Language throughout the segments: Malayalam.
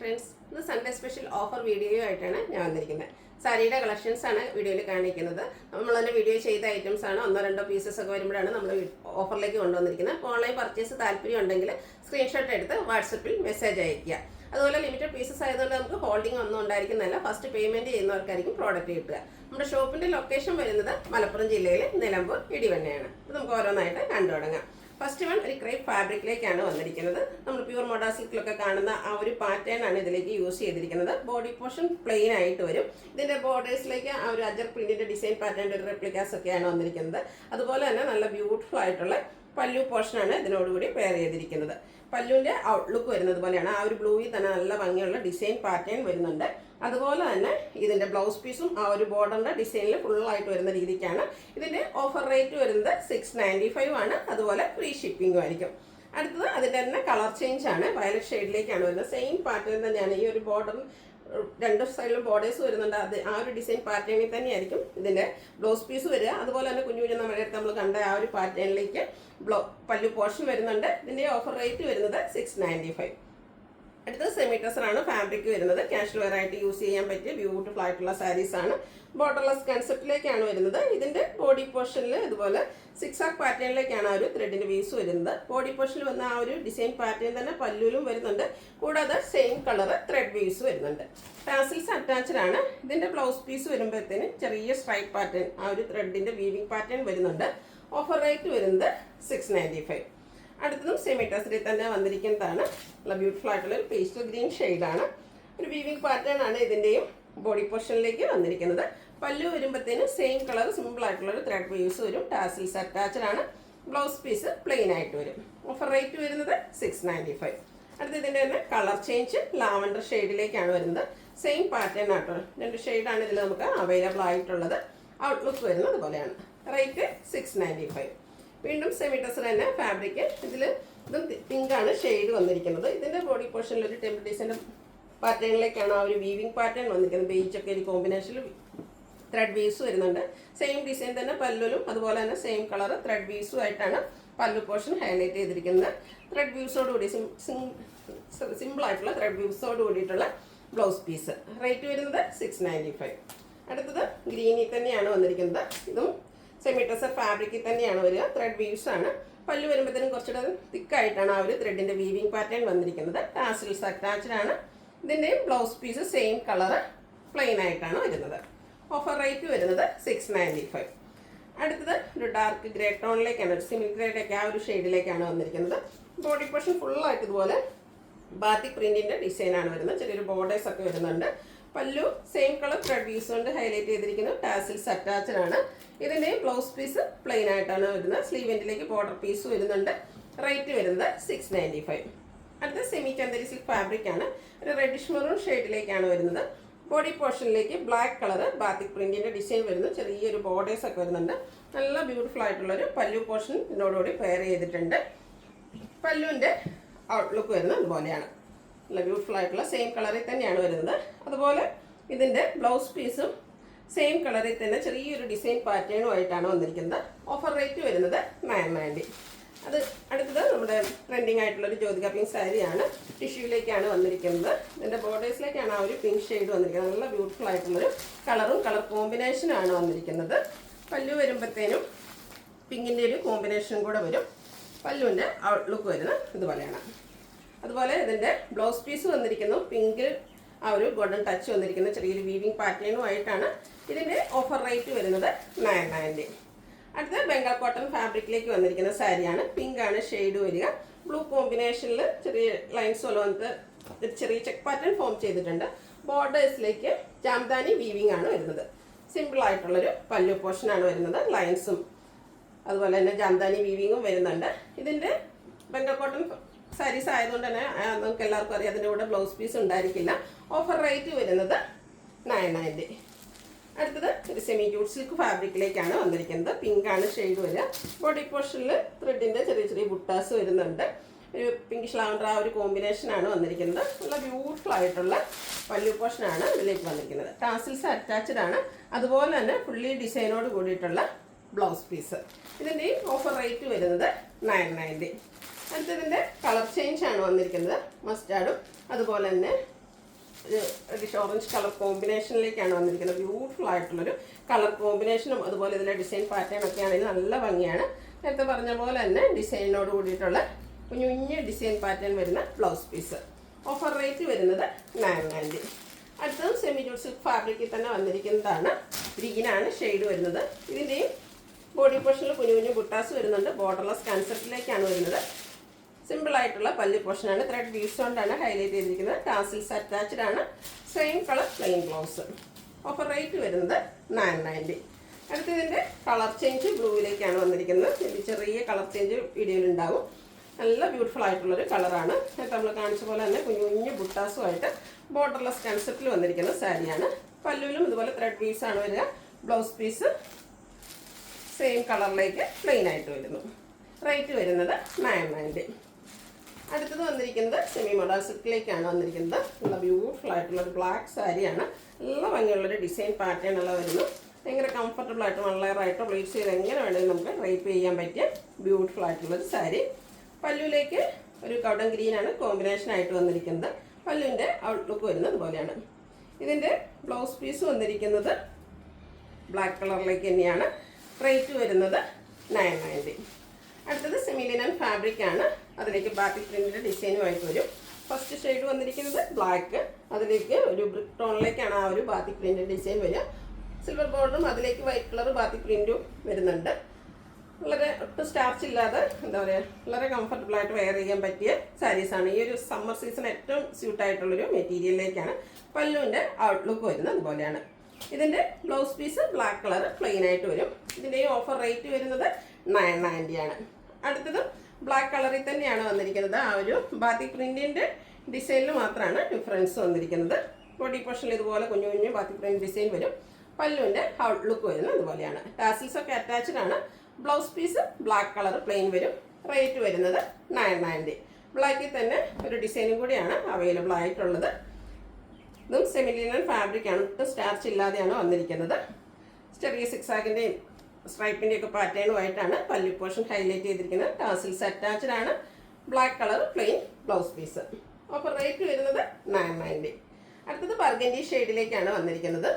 ഫ്രണ്ട്സ്, ഇത് സൺഡേ സ്പെഷ്യൽ ഓഫർ വീഡിയോ ആയിട്ടാണ് ഞാൻ വന്നിരിക്കുന്നത്. സാരിയുടെ കളക്ഷൻസ് ആണ് വീഡിയോയിൽ കാണിക്കുന്നത്. നമ്മൾ തന്നെ വീഡിയോ ചെയ്ത ഐറ്റംസ് ആണ്. ഒന്നോ രണ്ടോ പീസസ് ഒക്കെ വരുമ്പോഴാണ് നമ്മൾ ഓഫറിലേക്ക് കൊണ്ടുവന്നിരിക്കുന്നത്. അപ്പോൾ ഓൺലൈൻ പർച്ചേസ് താല്പര്യം ഉണ്ടെങ്കിൽ സ്ക്രീൻഷോട്ട് എടുത്ത് വാട്സപ്പിൽ മെസ്സേജ് അയയ്ക്കുക. അതുപോലെ ലിമിറ്റഡ് പീസസ് ആയതുകൊണ്ട് നമുക്ക് ഹോൾഡിംഗ് ഒന്നും ഉണ്ടായിരിക്കുന്നതല്ല. ഫസ്റ്റ് പേയ്മെന്റ് ചെയ്യുന്നവർക്കായിരിക്കും പ്രോഡക്റ്റ് കിട്ടുക. നമ്മുടെ ഷോപ്പിന്റെ ലൊക്കേഷൻ വരുന്നത് മലപ്പുറം ജില്ലയിലെ നിലമ്പൂർ ഇടിവണ്ണയാണ്. അപ്പോൾ നമുക്ക് ഓരോന്നായിട്ട് കണ്ടു തുടങ്ങാം. ഫസ്റ്റ് വൺ ഒരു ക്രേപ്പ് ഫാബ്രിക്കിലേക്കാണ് വന്നിരിക്കുന്നത്. നമ്മൾ പ്യൂർ മോഡ സിൽക്കിലൊക്കെ കാണുന്ന ആ ഒരു പാറ്റേൺ ആണ് ഇതിലേക്ക് യൂസ് ചെയ്തിരിക്കുന്നത്. ബോഡി പോർഷൻ പ്ലെയിൻ ആയിട്ട് വരും. ഇതിന്റെ ബോർഡേഴ്സിലേക്ക് ആ ഒരു അജർ പ്രിന്റിന്റെ ഡിസൈൻ പാറ്റേണിന്റെ ഒരു റെപ്ലിക്കാസ് ഒക്കെയാണ് വന്നിരിക്കുന്നത്. അതുപോലെ തന്നെ നല്ല ബ്യൂട്ടിഫുൾ ആയിട്ടുള്ള പല്ലു പോർഷനാണ് ഇതിനോടുകൂടി പെയർ ചെയ്തിരിക്കുന്നത്. പല്ലുവിന്റെ ഔട്ട്ലുക്ക് വരുന്നത് പോലെയാണ്. ആ ഒരു ബ്ലൂയിൽ തന്നെ നല്ല ഭംഗിയുള്ള ഡിസൈൻ പാറ്റേൺ വരുന്നുണ്ട്. അതുപോലെ തന്നെ ഇതിന്റെ ബ്ലൗസ് പീസും ആ ഒരു ബോർഡറിന്റെ ഡിസൈനിൽ ഫുള്ളായിട്ട് വരുന്ന രീതിക്കാണ്. ഇതിന്റെ ഓഫർ റേറ്റ് വരുന്നത് 695 ആണ്. അതുപോലെ ഫ്രീ ഷിപ്പിംഗും ആയിരിക്കും. അടുത്തത് അതിന്റെ തന്നെ കളർ ചേഞ്ച് ആണ്. വയലറ്റ് ഷെയ്ഡിലേക്കാണ് വരുന്നത്. സെയിം പാറ്റേൺ തന്നെയാണ്. ഈ ഒരു ബോർഡർ രണ്ട് സൈഡിലും ബോർഡേഴ്സ് വരുന്നുണ്ട്. അത് ആ ഒരു ഡിസൈൻ പാറ്റേണിൽ തന്നെയായിരിക്കും ഇതിന്റെ ബ്ലൗസ് പീസ് വരിക. അതുപോലെ തന്നെ കുഞ്ഞു കുഞ്ഞു നമ്മുടെ അടുത്ത് നമ്മൾ കണ്ട ആ ഒരു പാറ്റേണിലേക്ക് പല്ലു പോർഷൻ വരുന്നുണ്ട്. ഇതിന്റെ ഓഫർ റേറ്റ് വരുന്നത് 695. അടുത്തത് സെമി ടസറാണ് ഫാബ്രിക് വരുന്നത്. കാഷ്വൽ വെയർ ആയിട്ട് യൂസ് ചെയ്യാൻ പറ്റിയ ബ്യൂട്ടിഫുൾ ആയിട്ടുള്ള സാരീസ് ആണ്. ബോർഡർലെസ് കൺസെപ്റ്റിലേക്കാണ് വരുന്നത്. ഇതിന്റെ ബോഡി പോർഷനിൽ ഇതുപോലെ സിക്സാക് പാറ്റേണിലേക്കാണ് ആ ഒരു ത്രെഡിന്റെ വീസ് വരുന്നത്. ബോഡി പോർഷനിൽ വന്ന ആ ഒരു ഡിസൈൻ പാറ്റേൺ തന്നെ പല്ലുവിലും വരുന്നുണ്ട്. കൂടാതെ സെയിം കളർ ത്രെഡ് വീസ് വരുന്നുണ്ട്. ടാസിൽസ് അറ്റാച്ച്ഡ് ആണ്. ഇതിന്റെ ബ്ലൗസ് പീസ് വരുമ്പോഴത്തേന് ചെറിയ സ്ട്രൈപ്പ് പാറ്റേൺ ആ ഒരു ത്രെഡിന്റെ വീവിംഗ് പാറ്റേൺ വരുന്നുണ്ട്. ഓഫർ റേറ്റ് വരുന്നത് 695. അടുത്തതും സെമി ടസറിൽ തന്നെ വന്നിരിക്കുന്നതാണ്. നല്ല ബ്യൂട്ടിഫുൾ ആയിട്ടുള്ള ഒരു പേസ്റ്റൽ ഗ്രീൻ ഷെയ്ഡാണ്. ഒരു വീവിംഗ് പാറ്റേൺ ആണ് ഇതിന്റെയും ബോഡി പോർഷനിലേക്ക് വന്നിരിക്കുന്നത്. പല്ലു വരുമ്പോഴത്തേന് സെയിം കളർ സിമ്പിൾ ആയിട്ടുള്ള ഒരു ത്രെഡ് വീവ്സ് വരും. ടാസിൽസ് അറ്റാച്ച്ഡ് ആണ്. ബ്ലൗസ് പീസ് പ്ലെയിൻ ആയിട്ട് വരും. ഓഫർ റേറ്റ് വരുന്നത് 695. അടുത്ത ഇതിന്റെ തന്നെ കളർ ചേഞ്ച് ലാവൻഡർ ഷെയ്ഡിലേക്കാണ് വരുന്നത്. സെയിം പാറ്റേൺ ആട്ടോ. രണ്ട് ഷെയ്ഡാണ് ഇതിൽ നമുക്ക് അവൈലബിൾ ആയിട്ടുള്ളത്. ഔട്ട്ലുക്ക് വരുന്നത് പോലെയാണ്. റേറ്റ് 695. വീണ്ടും സെമി ടസർ തന്നെ ഫാബ്രിക്. ഇതും പിങ്ക് ആണ് ഷെയ്ഡ് വന്നിരിക്കുന്നത്. ഇതിന്റെ ബോഡി പോർഷനിൽ ഒരു ടെമ്പിൾ ഡിസൈൻ്റെ പാറ്റേണിലേക്കാണ് ആ ഒരു വീവിംഗ് പാറ്റേൺ വന്നിരിക്കുന്നത്. ബീച്ചൊക്കെ ഒരു കോമ്പിനേഷനിൽ ത്രെഡ് വീവ്സ് വരുന്നുണ്ട്. സെയിം ഡിസൈൻ തന്നെ പല്ലുലും അതുപോലെ തന്നെ സെയിം കളർ ത്രെഡ് വീവ്സും ആയിട്ടാണ് പല്ലു പോർഷൻ ഹൈലൈറ്റ് ചെയ്തിരിക്കുന്നത്. ത്രെഡ് വീവ്സോടുകൂടി സിമ്പിൾ ആയിട്ടുള്ള ത്രെഡ് വീവ്സോട് കൂടിയിട്ടുള്ള ബ്ലൗസ് പീസ്. റേറ്റ് വരുന്നത് 695. അടുത്തത് ഗ്രീനിൽ തന്നെയാണ് വന്നിരിക്കുന്നത്. ഇതും സെമി ടസർ ഫാബ്രിക്കിൽ തന്നെയാണ് വരിക. ത്രെഡ് വീവ്സ് ആണ്. പല്ലു വരുമ്പോഴത്തേനും കുറച്ചുകൂടെ തിക്കായിട്ടാണ് ആ ഒരു ത്രെഡിന്റെ വീവിംഗ് പാറ്റേൺ വന്നിരിക്കുന്നത്. ടാസിൽസ് അറ്റാച്ച്ഡ് ആണ്. ഇതിന്റെ blouse piece same colour plain ആയിട്ടാണ് വരുന്നത്. ഓഫർ റേറ്റ് വരുന്നത് 695. അടുത്തത് ഒരു ഡാർക്ക് ഗ്രേ ടോണിലേക്കാണ്, ഒരു സിമിൽ ഗ്രേഡൊക്കെ ആ ഒരു ഷെയ്ഡിലേക്കാണ് വന്നിരിക്കുന്നത്. ബോഡി പോർഷൻ ഫുള്ളായിട്ട് ഇതുപോലെ ബാത്തിക് പ്രിന്റിന്റെ ഡിസൈൻ ആണ് വരുന്നത്. ചെറിയൊരു ബോർഡേഴ്സ് ഒക്കെ വരുന്നുണ്ട്. പല്ലു സെയിം കളർ ത്രെഡ് വീസ് കൊണ്ട് ഹൈലൈറ്റ് ചെയ്തിരിക്കുന്നു. ടാസിൽസ് അറ്റാച്ച്ഡ് ആണ്. ഇതിന്റെ ബ്ലൗസ് പീസ് പ്ലെയിൻ ആയിട്ടാണ് വരുന്നത്. സ്ലീവ് എൻഡിലേക്ക് ബോർഡർ പീസ് വരുന്നുണ്ട്. റേറ്റ് വരുന്നത് 695. അടുത്ത സെമി ചന്ദരി സിൽക്ക് ഫാബ്രിക് ആണ്. ഒരു റെഡിഷ് മെറൂൺ ഷെയ്ഡിലേക്കാണ് വരുന്നത്. ബോഡി പോർഷനിലേക്ക് ബ്ലാക്ക് കളർ ബാത്തിക് പ്രിന്റിന്റെ ഡിസൈൻ വരുന്നു. ചെറിയൊരു ബോർഡേഴ്സ് ഒക്കെ വരുന്നുണ്ട്. നല്ല ബ്യൂട്ടിഫുൾ ആയിട്ടുള്ളൊരു പല്ലു പോർഷൻ ഇതിനോടുകൂടി പെയർ ചെയ്തിട്ടുണ്ട്. പല്ലുവിന്റെ ഔട്ട്ലുക്ക് വരുന്നത് അതുപോലെയാണ്. നല്ല ബ്യൂട്ടിഫുൾ ആയിട്ടുള്ള സെയിം കളറിൽ തന്നെയാണ് വരുന്നത്. അതുപോലെ ഇതിന്റെ ബ്ലൗസ് പീസും സെയിം കളറിൽ തന്നെ ചെറിയൊരു ഡിസൈൻ പാറ്റേണും ആയിട്ടാണ് വന്നിരിക്കുന്നത്. ഓഫർ റേറ്റ് വരുന്നത് 990. അത് അടുത്തത് നമ്മുടെ ട്രെൻഡിങ് ആയിട്ടുള്ള ഒരു ജ്യോതിക പിങ്ക് സാരിയാണ്. ടിഷ്യൂയിലേക്കാണ് വന്നിരിക്കുന്നത്. ഇതിന്റെ ബോർഡേഴ്സിലേക്കാണ് ആ ഒരു പിങ്ക് ഷെയ്ഡ് വന്നിരിക്കുന്നത്. നല്ല ബ്യൂട്ടിഫുൾ ആയിട്ടുള്ളൊരു കളറും കളർ കോമ്പിനേഷനും ആണ് വന്നിരിക്കുന്നത്. പല്ലു വരുമ്പോഴത്തേനും പിങ്കിന്റെ ഒരു കോമ്പിനേഷൻ കൂടെ വരും. പല്ലുവിന്റെ ഔട്ട്ലുക്ക് വരുന്നത് ഇതുപോലെയാണ്. അതുപോലെ ഇതിന്റെ ബ്ലൗസ് പീസ് വന്നിരിക്കുന്നു. പിങ്ക് ആ ഒരു ഗോൾഡൻ ടച്ച് വന്നിരിക്കുന്ന ചെറിയൊരു വീവിംഗ് പാറ്റേണും ആയിട്ടാണ്. ഇതിന്റെ ഓഫർ റേറ്റ് വരുന്നത് 990. അടുത്ത ബംഗാൾ കോട്ടൺ ഫാബ്രിക്കിലേക്ക് വന്നിരിക്കുന്ന സാരിയാണ്. പിങ്ക് ആണ് ഷെയ്ഡ് വരിക. ബ്ലൂ കോമ്പിനേഷനിൽ ചെറിയ ലൈൻസ് പോലെ വന്നിട്ട് ചെറിയ ചെക്ക് പാറ്റേൺ ഫോം ചെയ്തിട്ടുണ്ട്. ബോർഡേഴ്സിലേക്ക് ജാംദാനി വീവിംഗ് ആണ് വരുന്നത്. സിമ്പിൾ ആയിട്ടുള്ളൊരു പല്ലു പോർഷനാണ് വരുന്നത്. ലൈൻസും അതുപോലെ തന്നെ ജാംദാനി വീവിങ്ങും വരുന്നുണ്ട്. ഇതിന്റെ ബംഗാൾ കോട്ടൺ സാരീസ് ആയതുകൊണ്ട് തന്നെ നമുക്ക് എല്ലാവർക്കും അറിയാം അതിൻ്റെ കൂടെ ബ്ലൗസ് പീസ് ഉണ്ടായിരിക്കില്ല. ഓഫർ റേറ്റ് വരുന്നത് 990. അടുത്തത് ഒരു സെമി ജൂട്ട് സിൽക്ക് ഫാബ്രിക്കിലേക്കാണ് വന്നിരിക്കുന്നത്. പിങ്ക് ആണ് ഷെയ്ഡ് വരിക. ബോഡി പോർഷനിൽ ത്രെഡിന്റെ ചെറിയ ചെറിയ ബുട്ടാസ് വരുന്നുണ്ട്. ഒരു പിങ്കിഷ് ലാവൻഡർ ആ ഒരു കോമ്പിനേഷനാണ് വന്നിരിക്കുന്നത്. നല്ല ബ്യൂട്ടിഫുൾ ആയിട്ടുള്ള പല്ലു പോർഷനാണ് ഇതിലേക്ക് വന്നിരിക്കുന്നത്. ടാസിൽസ് അറ്റാച്ച്ഡ് ആണ്. അതുപോലെ തന്നെ ഫുള്ളി ഡിസൈനോട് കൂടിയിട്ടുള്ള ബ്ലൗസ് പീസ്. ഇതിൻ്റെ ഓഫർ റേറ്റ് വരുന്നത് 990. അടുത്തതിൻ്റെ കളർ ചേഞ്ച് ആണ് വന്നിരിക്കുന്നത്. മസ്റ്റാർഡും അതുപോലെ തന്നെ റെഡിഷ് ഓറഞ്ച് കളർ കോമ്പിനേഷനിലേക്കാണ് വന്നിരിക്കുന്നത്. ബ്യൂട്ടിഫുൾ ആയിട്ടുള്ളൊരു കളർ കോമ്പിനേഷനും അതുപോലെ ഇതിലെ ഡിസൈൻ പാറ്റേൺ ഒക്കെ ആണെങ്കിൽ നല്ല ഭംഗിയാണ്. നേരത്തെ പറഞ്ഞ പോലെ തന്നെ ഡിസൈനോട് കൂടിയിട്ടുള്ള കുഞ്ഞു കുഞ്ഞ് ഡിസൈൻ പാറ്റേൺ വരുന്ന ബ്ലൗസ് പീസ്. ഓഫർ റേറ്റ് വരുന്നത് 990. അടുത്തതും സെമി ജൂട്ട് സിൽക്ക് ഫാബ്രിക്കിൽ തന്നെ വന്നിരിക്കുന്നതാണ്. ഗ്രീനാണ് ഷെയ്ഡ് വരുന്നത്. ഇതിൻ്റെയും ബോഡി പോർഷനിൽ കുഞ്ഞു കുഞ്ഞു ബുട്ടാസ് വരുന്നുണ്ട്. ബോർഡർലെസ് കൺസെപ്റ്റിലേക്കാണ് വരുന്നത്. സിമ്പിൾ ആയിട്ടുള്ള പല്ലു പോർഷനാണ്. ത്രെഡ് വീവ്സ് കൊണ്ടാണ് ഹൈലൈറ്റ് ചെയ്തിരിക്കുന്നത്. ടാസിൽസ് അറ്റാച്ച്ഡ് ആണ്. Same colour plain blouse. Offer rate വരുന്നത് 990. അടുത്തതിൻ്റെ കളർ ചേഞ്ച് ബ്ലൂവിലേക്കാണ് വന്നിരിക്കുന്നത്. ചെറിയ കളർ ചേഞ്ച് വീഡിയോയിലുണ്ടാവും. നല്ല ബ്യൂട്ടിഫുൾ ആയിട്ടുള്ളൊരു കളറാണ്. നമ്മൾ കാണിച്ച പോലെ തന്നെ കുഞ്ഞു കുഞ്ഞു ബുട്ടാസുമായിട്ട് ബോർഡർലെസ് കൺസെപ്റ്റിൽ വന്നിരിക്കുന്ന സാരിയാണ്. പല്ലുവിലും ഇതുപോലെ ത്രെഡ് വീവ്സ് ആണ് വരിക. ബ്ലൗസ് പീസ് സെയിം കളറിലേക്ക് പ്ലെയിൻ ആയിട്ട് വരുന്നു. റേറ്റ് വരുന്നത് 990. അടുത്തത് വന്നിരിക്കുന്നത് സെമി മോഡൽ സിൽക്കിലേക്കാണ് വന്നിരിക്കുന്നത്. നല്ല ബ്യൂട്ടിഫുൾ ആയിട്ടുള്ളൊരു ബ്ലാക്ക് സാരിയാണ്. നല്ല ഭംഗിയുള്ളൊരു ഡിസൈൻ പാറ്റേൺ ഉള്ള വരുന്നു. ഭയങ്കര കംഫർട്ടബിൾ ആയിട്ട് 1 ലെയർ ആയിട്ടോ പ്ലേറ്റ് ചെയ്ത് എങ്ങനെ വേണമെങ്കിലും നമുക്ക് ഡ്രൈപ്പ് ചെയ്യാൻ പറ്റിയ ബ്യൂട്ടിഫുൾ ആയിട്ടുള്ളൊരു സാരി. പല്ലുവിലേക്ക് ഒരു കൗഡൻ ഗ്രീനാണ് കോമ്പിനേഷൻ ആയിട്ട് വന്നിരിക്കുന്നത്. പല്ലുവിൻ്റെ ഔട്ട്ലുക്ക് വരുന്നത് പോലെയാണ്. ഇതിൻ്റെ ബ്ലൗസ് പീസ് വന്നിരിക്കുന്നത് ബ്ലാക്ക് കളറിലേക്ക് തന്നെയാണ്. റേറ്റ് വരുന്നത് 990. അടുത്തത് സെമി ലിനൻ ഫാബ്രിക് ആണ്. അതിലേക്ക് ബാത്തിക് പ്രിന്റിൻ്റെ ഡിസൈനുമായിട്ട് വരും. ഫസ്റ്റ് ഷെയ്ഡ് വന്നിരിക്കുന്നത് ബ്ലാക്ക്. അതിലേക്ക് ഒരു ബ്രിക്ക് ടോണിലേക്കാണ് ആ ഒരു ബാത്തിക് പ്രിന്റിൻ്റെ ഡിസൈൻ വരിക. സിൽവർ ബോർഡറും അതിലേക്ക് വൈറ്റ് കളർ ബാത്തിക് പ്രിന്റും വരുന്നുണ്ട്. വളരെ ഒട്ടും സ്റ്റാർച്ച് ഇല്ലാതെ എന്താ പറയുക, വളരെ കംഫർട്ടബിൾ ആയിട്ട് വെയർ ചെയ്യാൻ പറ്റിയ സാരീസാണ്. ഈ ഒരു സമ്മർ സീസൺ ഏറ്റവും സ്യൂട്ടായിട്ടുള്ളൊരു മെറ്റീരിയലിലേക്കാണ്. പല്ലുവിൻ്റെ ഔട്ട്ലുക്ക് വരുന്നത് അതുപോലെയാണ്. ഇതിൻ്റെ blouse piece black colour plain ആയിട്ട് വരും. ഇതിൻ്റെയും ഓഫർ റേറ്റ് വരുന്നത് 990 ആണ്. അടുത്തത് ബ്ലാക്ക് കളറിൽ തന്നെയാണ് വന്നിരിക്കുന്നത്. ആ ഒരു ബാത്തിക് പ്രിന്റിൻ്റെ ഡിസൈനിൽ മാത്രമാണ് ഡിഫറൻസ് വന്നിരിക്കുന്നത്. ബോഡി പോർഷനിൽ ഇതുപോലെ കുഞ്ഞു കുഞ്ഞു ബാത്തിക് പ്രിന്റ് ഡിസൈൻ വരും. പല്ലുവിൻ്റെ ഔട്ട്ലുക്ക് വരുന്നത് അതുപോലെയാണ്. ടാസിൽസ് ഒക്കെ അറ്റാച്ച്ഡ് ആണ്. Blouse piece black colour plain വരും. റേറ്റ് വരുന്നത് 990. ബ്ലാക്കിൽ തന്നെ ഒരു ഡിസൈനും കൂടിയാണ് അവൈലബിൾ ആയിട്ടുള്ളത്. ഇതും സെമി ലിനൻ ഫാബ്രിക് ആണ്. ഒട്ടും സ്റ്റാർച്ച് ഇല്ലാതെയാണ് വന്നിരിക്കുന്നത്. ചെറിയ സിക്സാഗിൻ്റെയും സ്ട്രൈപ്പിൻ്റെ ഒക്കെ പാറ്റേണുമായിട്ടാണ് പല്ലു പോർഷൻ ഹൈലൈറ്റ് ചെയ്തിരിക്കുന്നത്. ടാസിൽസ് അറ്റാച്ച്ഡ് ആണ്. Black colour plain blouse piece. Offer rate വരുന്നത് 990. അടുത്തത് ബർഗൻഡി ഷെയ്ഡിലേക്കാണ് വന്നിരിക്കുന്നത്.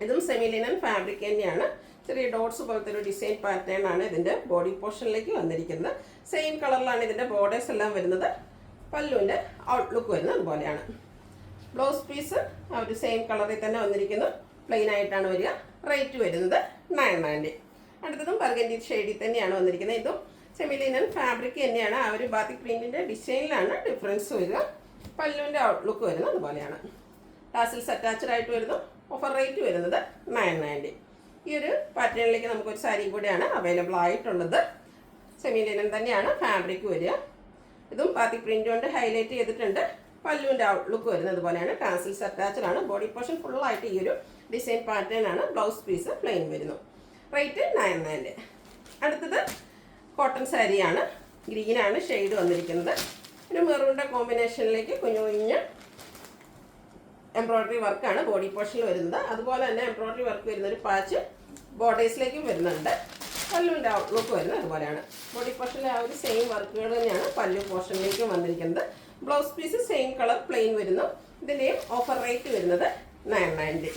ഇതും സെമി ലിനൻ ഫാബ്രിക് തന്നെയാണ്. ചെറിയ ഡോട്ട്സ് പോലത്തെ ഒരു ഡിസൈൻ പാറ്റേൺ ആണ് ഇതിൻ്റെ ബോഡി പോർഷനിലേക്ക് വന്നിരിക്കുന്നത്. സെയിം കളറിലാണ് ഇതിൻ്റെ ബോർഡേഴ്സ് എല്ലാം വരുന്നത്. പല്ലുവിൻ്റെ ഔട്ട്ലുക്ക് വരുന്നത് അതുപോലെയാണ്. ബ്ലൗസ് പീസ് ആ ഒരു സെയിം കളറിൽ തന്നെ വന്നിരിക്കുന്നു. പ്ലെയിൻ ആയിട്ടാണ് വരിക. റേറ്റ് വരുന്നത് 990. അടുത്തതും ബർഗൻഡി ഷെയ്ഡിൽ തന്നെയാണ് വന്നിരിക്കുന്നത്. ഇതും സെമി ലിനൻ ഫാബ്രിക് തന്നെയാണ്. ആ ഒരു ബാത്തിക് പ്രിന്റിൻ്റെ ഡിസൈനിലാണ് ഡിഫറൻസ് വരിക. പല്ലുവിൻ്റെ ഔട്ട്ലുക്ക് വരുന്നത് അതുപോലെയാണ്. ടാസിൽസ് അറ്റാച്ച്ഡ് ആയിട്ട് വരുന്നു. ഓഫർ റേറ്റ് വരുന്നത് 990. ഈ ഒരു പാറ്റേണിലേക്ക് നമുക്കൊരു സാരി കൂടെയാണ് അവൈലബിൾ ആയിട്ടുള്ളത്. സെമി ലിനൻ തന്നെയാണ് ഫാബ്രിക് വരിക. ഇതും ബാത്തിക് പ്രിന്റ് കൊണ്ട് ഹൈലൈറ്റ് ചെയ്തിട്ടുണ്ട്. പല്ലുവിൻ്റെ ഔട്ട്ലുക്ക് വരുന്നത് അതുപോലെയാണ്. ടാസിൽസ് അറ്റാച്ച്ഡ് ആണ്. ബോഡി പോർഷൻ ഫുള്ളായിട്ട് ഈ ഒരു ഡിസൈൻ പാറ്റേൺ ആണ്. ബ്ലൗസ് പീസ് പ്ലെയിൻ വരുന്നു. റേറ്റ് 990. അടുത്തത് കോട്ടൺ സാരിയാണ്. ഗ്രീനാണ് ഷെയ്ഡ് വന്നിരിക്കുന്നത്. ഒരു മെറൂണിൻ്റെ കോമ്പിനേഷനിലേക്ക് കുഞ്ഞു കുഞ്ഞ് എംബ്രോയ്ഡറി വർക്കാണ് ബോഡി പോർഷനിൽ വരുന്നത്. അതുപോലെ തന്നെ എംബ്രോയ്ഡറി വർക്ക് വരുന്നൊരു പാച്ച് ബോർഡേഴ്സിലേക്കും വരുന്നുണ്ട്. പല്ലുവിൻ്റെ ഔട്ട്ലുക്ക് വരുന്നത് അതുപോലെയാണ്. ബോഡി പോർഷനിലെ ആ ഒരു സെയിം വർക്കുകൾ തന്നെയാണ് പല്ലു പോർഷനിലേക്കും വന്നിരിക്കുന്നത്. Blouse piece same colour plain വരുന്നു. ഇതിൻ്റെയും ഓഫർ റേറ്റ് വരുന്നത് 990.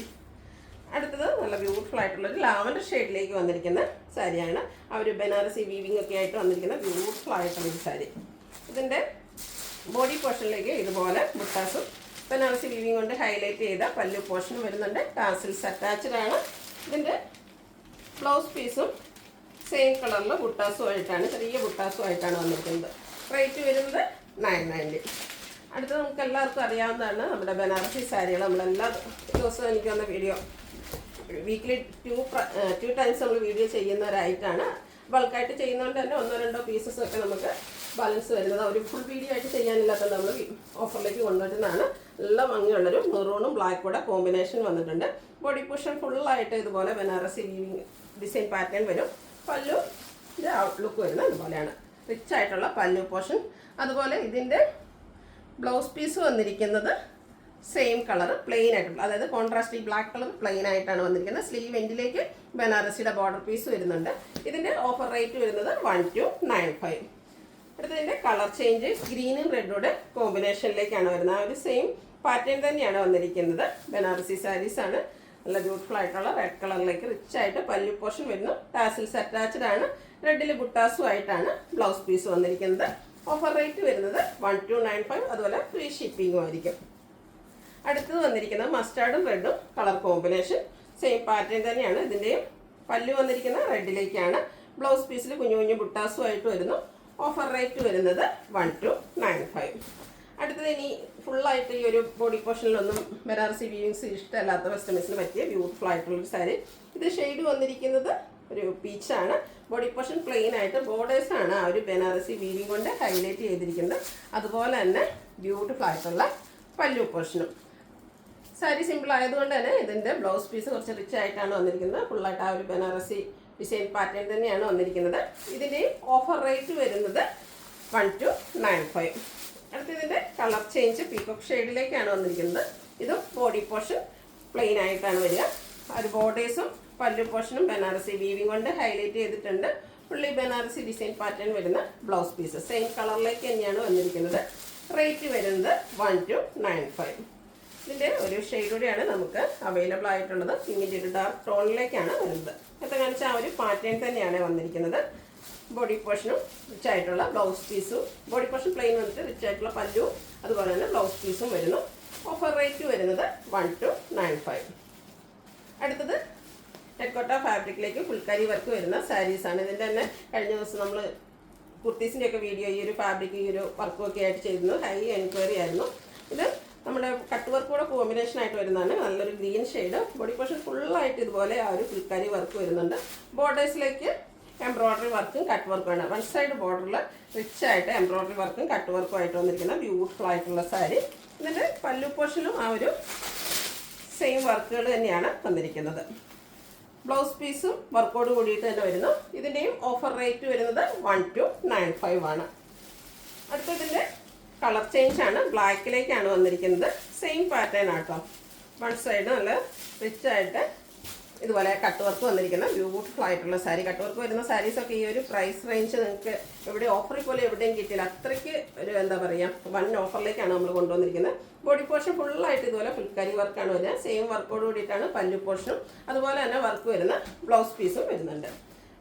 അടുത്തത് നല്ല ബ്യൂട്ടിഫുൾ ആയിട്ടുള്ളൊരു ലാവൻഡർ ഷെയ്ഡിലേക്ക് വന്നിരിക്കുന്ന സാരിയാണ്. ആ ഒരു ബനാറസി വീവിംഗ് ഒക്കെ ആയിട്ട് വന്നിരിക്കുന്ന ബ്യൂട്ടിഫുൾ ആയിട്ടുള്ളൊരു സാരി. ഇതിൻ്റെ ബോഡി പോർഷനിലേക്ക് ഇതുപോലെ ബുട്ടാസും ബനാറസി വീവിംഗ് കൊണ്ട് ഹൈലൈറ്റ് ചെയ്ത പല്ലു പോർഷൻ വരുന്നുണ്ട്. ടാസിൽസ് അറ്റാച്ച്ഡ് ആണ്. ഇതിൻ്റെ ബ്ലൗസ് പീസും സെയിം കളറിൽ ബുട്ടാസുമായിട്ടാണ്, ചെറിയ ബുട്ടാസുമായിട്ടാണ് വന്നിരിക്കുന്നത്. റേറ്റ് വരുന്നത് 990. അടുത്തത് നമുക്ക് എല്ലാവർക്കും അറിയാവുന്നതാണ് നമ്മുടെ ബനാറസി സാരികൾ. നമ്മളെല്ലാ ദിവസവും എനിക്ക് വന്ന വീഡിയോ വീക്ക്ലി 2 ടൈംസ് നമ്മൾ വീഡിയോ ചെയ്യുന്നവരായിട്ടാണ്. ബൾക്കായിട്ട് ചെയ്യുന്നതുകൊണ്ട് തന്നെ 1-2 പീസസ് ഒക്കെ നമുക്ക് ബാലൻസ് വരുന്നത്. ഒരു ഫുൾ വീഡിയോ ആയിട്ട് ചെയ്യാനില്ലാത്തത് നമ്മൾ ഓഫറിലേക്ക് കൊണ്ടുവരുന്നതാണ്. നല്ല ഭംഗിയുള്ളൊരു മെറൂണും ബ്ലാക്ക് കൂടെ കോമ്പിനേഷൻ വന്നിട്ടുണ്ട്. ബോഡി പോർഷൻ ഫുള്ളായിട്ട് ഇതുപോലെ ബനാറസി വീവിംഗ് ഡിസൈൻ പാറ്റേൺ വരും. പല്ലുവിൻ്റെ ഔട്ട്ലുക്ക് വരുന്നത് അതുപോലെയാണ്. റിച്ച് ആയിട്ടുള്ള പല്ലു പോർഷൻ. അതുപോലെ ഇതിൻ്റെ ബ്ലൗസ് പീസ് വന്നിരിക്കുന്നത് സെയിം കളർ പ്ലെയിൻ ആയിട്ടുള്ള, അതായത് കോൺട്രാസ്റ്റ് ബ്ലാക്ക് കളർ പ്ലെയിൻ ആയിട്ടാണ് വന്നിരിക്കുന്നത്. സ്ലീവ് എൻഡിലേക്ക് ബനാറസിയുടെ ബോർഡർ പീസ് വരുന്നുണ്ട്. ഇതിൻ്റെ ഓഫർ റേറ്റ് വരുന്നത് 1295. അടുത്തതിൻ്റെ കളർ ചേഞ്ച് ഗ്രീനും റെഡോടെ കോമ്പിനേഷനിലേക്കാണ് വരുന്നത്. ആ ഒരു സെയിം പാറ്റേൺ തന്നെയാണ് വന്നിരിക്കുന്നത്. ബനാറസി സാരീസാണ്. നല്ല ബ്യൂട്ടിഫുൾ ആയിട്ടുള്ള റെഡ് കളറിലേക്ക് റിച്ച് ആയിട്ട് പല്ലു പോർഷൻ വരുന്നു. ടാസിൽസ് അറ്റാച്ച്ഡ് ആണ്. റെഡിൽ ബുട്ടാസും ആയിട്ടാണ് ബ്ലൗസ് പീസ് വന്നിരിക്കുന്നത്. ഓഫർ റേറ്റ് വരുന്നത് 1295. അതുപോലെ ഫ്രീ ഷിപ്പിംഗും ആയിരിക്കും. അടുത്തത് വന്നിരിക്കുന്നത് മസ്റ്റാർഡും റെഡും കളർ കോമ്പിനേഷൻ. സെയിം പാറ്റേൺ തന്നെയാണ്. ഇതിൻ്റെയും പല്ലു വന്നിരിക്കുന്ന റെഡിലേക്കാണ്. ബ്ലൗസ് പീസിൽ കുഞ്ഞു കുഞ്ഞു ബുട്ടാസും ആയിട്ട് വരുന്നു. ഓഫർ റേറ്റ് വരുന്നത് 1295. അടുത്തത് ഇനി ഫുള്ളായിട്ട് ഈ ഒരു ബോഡി പോർഷനിലൊന്നും ബനാറസി വീവിങ്സ് ഇഷ്ടമല്ലാത്ത കസ്റ്റമേഴ്സിന് പറ്റിയ ബ്യൂട്ടിഫുൾ ആയിട്ടുള്ളൊരു സാരി. ഇത് ഷെയ്ഡ് വന്നിരിക്കുന്നത് ഒരു പീച്ചാണ്. ബോഡി പോർഷൻ പ്ലെയിൻ ആയിട്ട് ബോർഡേഴ്സാണ് ആ ഒരു ബനാറസി വീവിങ് കൊണ്ട് ഹൈലൈറ്റ് ചെയ്തിരിക്കുന്നത്. അതുപോലെ തന്നെ ബ്യൂട്ടിഫുൾ ആയിട്ടുള്ള പല്ലു പോർഷനും. സാരി സിമ്പിൾ ആയതുകൊണ്ട് തന്നെ ഇതിൻ്റെ ബ്ലൗസ് പീസ് കുറച്ച് റിച്ച് ആയിട്ടാണ് വന്നിരിക്കുന്നത്. ഫുള്ളായിട്ട് ആ ഒരു ബനാറസി ഡിസൈൻ പാറ്റേൺ തന്നെയാണ് വന്നിരിക്കുന്നത്. ഇതിൻ്റെയും ഓഫർ റേറ്റ് വരുന്നത് 1295. അടുത്തതിൻ്റെ കളർ ചേഞ്ച് പീകോക്ക് ഷെയ്ഡിലേക്കാണ് വന്നിരിക്കുന്നത്. ഇതും ബോഡി പോർഷൻ പ്ലെയിൻ ആയിട്ടാണ് വരിക. ഒരു ബോർഡേഴ്സും പല്ലു പോർഷനും ബനാറസി വീവിങ് കൊണ്ട് ഹൈലൈറ്റ് ചെയ്തിട്ടുണ്ട്. ഫുള്ളി ബനാറസി ഡിസൈൻ പാറ്റേൺ വരുന്ന ബ്ലൗസ് പീസ് സെയിം കളറിലേക്ക് തന്നെയാണ് വന്നിരിക്കുന്നത്. റേറ്റ് വരുന്നത് 1295. ഇതിൻ്റെ ഒരു ഷെയ്ഡ് കൂടിയാണ് നമുക്ക് അവൈലബിൾ ആയിട്ടുള്ളത്. പിങ്കിൻ്റെ ഒരു ഡാർക്ക് ടോണിലേക്കാണ് വരുന്നത്. നേരത്തെ കാണിച്ച ആ ഒരു പാറ്റേൺ തന്നെയാണ് വന്നിരിക്കുന്നത്. ബോഡി പോർഷനും റിച്ച് ആയിട്ടുള്ള ബ്ലൗസ് പീസും, ബോഡി പോർഷൻ പ്ലെയിൻ വന്നിട്ട് റിച്ച് ആയിട്ടുള്ള പല്ലും അതുപോലെ തന്നെ ബ്ലൗസ് പീസും വരുന്നു. ഓഫർ റേറ്റ് വരുന്നത് 1295. അടുത്തത് ടെക്കോട്ട ഫാബ്രിക്കിലേക്ക് ഫുൾക്കാരി വർക്ക് വരുന്ന സാരീസാണ്. ഇതിൻ്റെ തന്നെ കഴിഞ്ഞ ദിവസം നമ്മൾ കുർത്തീസിൻ്റെ ഒക്കെ വീഡിയോ ഈ ഒരു ഫാബ്രിക് ഈ ഒരു വർക്കും ഒക്കെ ആയിട്ട് ചെയ്തിരുന്നു. ഹൈ എൻക്വയറി ആയിരുന്നു. ഇത് നമ്മുടെ കട്ട് വർക്ക് കൂടെ കോമ്പിനേഷൻ ആയിട്ട് വരുന്നതാണ്. നല്ലൊരു ഗ്രീൻ ഷെയ്ഡ്. ബോഡി പോർഷൻ ഫുള്ളായിട്ട് ഇതുപോലെ ആ ഒരു ഫുൾക്കാരി വർക്ക് വരുന്നുണ്ട്. ബോർഡേഴ്സിലേക്ക് എംബ്രോയ്ഡറി വർക്കും കട്ട് വർക്കുമാണ്. വൺ സൈഡ് ബോർഡറിൽ റിച്ച് ആയിട്ട് എംബ്രോയ്ഡറി വർക്കും കട്ട് വർക്കും ആയിട്ട് വന്നിരിക്കുന്ന ബ്യൂട്ടിഫുൾ ആയിട്ടുള്ള സാരി. ഇതിൻ്റെ പല്ലു പോർഷനും ആ ഒരു സെയിം വർക്കുകൾ തന്നെയാണ് വന്നിരിക്കുന്നത്. ബ്ലൗസ് പീസും വർക്കോട് കൂടിയിട്ട് തന്നെ വരുന്നു. ഇതിൻ്റെയും ഓഫർ റേറ്റ് വരുന്നത് 1295 ആണ്. അടുത്തതിൻ്റെ കളർ ചേഞ്ച് ആണ്. ബ്ലാക്കിലേക്കാണ് വന്നിരിക്കുന്നത്. സെയിം പാറ്റേൺ ആട്ടോ. വൺ സൈഡ് നല്ല റിച്ച് ആയിട്ട് ഇതുപോലെ കട്ട് വർക്ക് വന്നിരിക്കുന്ന ബ്യൂട്ടിഫുൾ ആയിട്ടുള്ള സാരി. കട്ട് വർക്ക് വരുന്ന സാരീസൊക്കെ ഈ ഒരു പ്രൈസ് റേഞ്ച് നിങ്ങൾക്ക് എവിടെ ഓഫറിൽ പോലെ എവിടെയും കിട്ടിയില്ല. അത്രയ്ക്ക് ഒരു എന്താ പറയുക വൺ ഓഫറിലേക്കാണ് നമ്മൾ കൊണ്ടുവന്നിരിക്കുന്നത്. ബോഡി പോർഷൻ ഫുള്ളായിട്ട് ഇതുപോലെ ഫുൾക്കാരി വർക്കാണ് വരുന്നത്. സെയിം വർക്കോട് കൂടിയിട്ടാണ് പല്ലു പോർഷനും അതുപോലെ തന്നെ വർക്ക് വരുന്ന ബ്ലൗസ് പീസും വരുന്നുണ്ട്.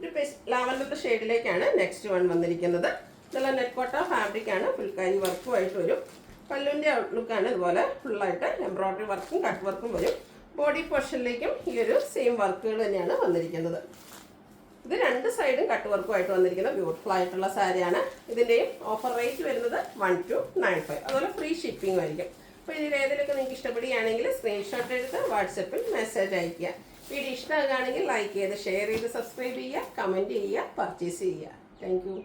ഒരു ലാവൻഡർ ഷെയ്ഡിലേക്കാണ് നെക്സ്റ്റ് വൺ വന്നിരിക്കുന്നത്. നല്ല നെറ്റ്കോട്ട ഫാബ്രിക്കാണ്. ഫുൾക്കാരി വർക്കുമായിട്ട് വരും. പല്ലുവിൻ്റെ ഔട്ട്ലുക്കാണ്. ഇതുപോലെ ഫുള്ളായിട്ട് എംബ്രോയ്ഡറി വർക്കും കട്ട് വർക്കും വരും. ബോഡി പോർഷനിലേക്കും ഈ ഒരു സെയിം വർക്കുകൾ തന്നെയാണ് വന്നിരിക്കുന്നത്. ഇത് രണ്ട് സൈഡും കട്ട് വർക്കുമായിട്ട് വന്നിരിക്കുന്ന ബ്യൂട്ടിഫുൾ ആയിട്ടുള്ള സാരിയാണ്. ഇതിൻ്റെയും ഓഫർ റേറ്റ് വരുന്നത് 1295. അതുപോലെ ഫ്രീ ഷിപ്പിംഗ് ആയിരിക്കും. അപ്പോൾ ഇതിൽ ഏതിലൊക്കെ നിങ്ങൾക്ക് ഇഷ്ടപ്പെടുകയാണെങ്കിൽ സ്ക്രീൻഷോട്ട് എടുത്ത് വാട്സപ്പിൽ മെസ്സേജ് അയയ്ക്കുക. വീഡിയോ ഇഷ്ടമാകുകയാണെങ്കിൽ ലൈക്ക് ചെയ്ത് ഷെയർ ചെയ്ത് സബ്സ്ക്രൈബ് ചെയ്യുക, കമൻറ്റ് ചെയ്യുക, പർച്ചേസ് ചെയ്യുക. Thank you.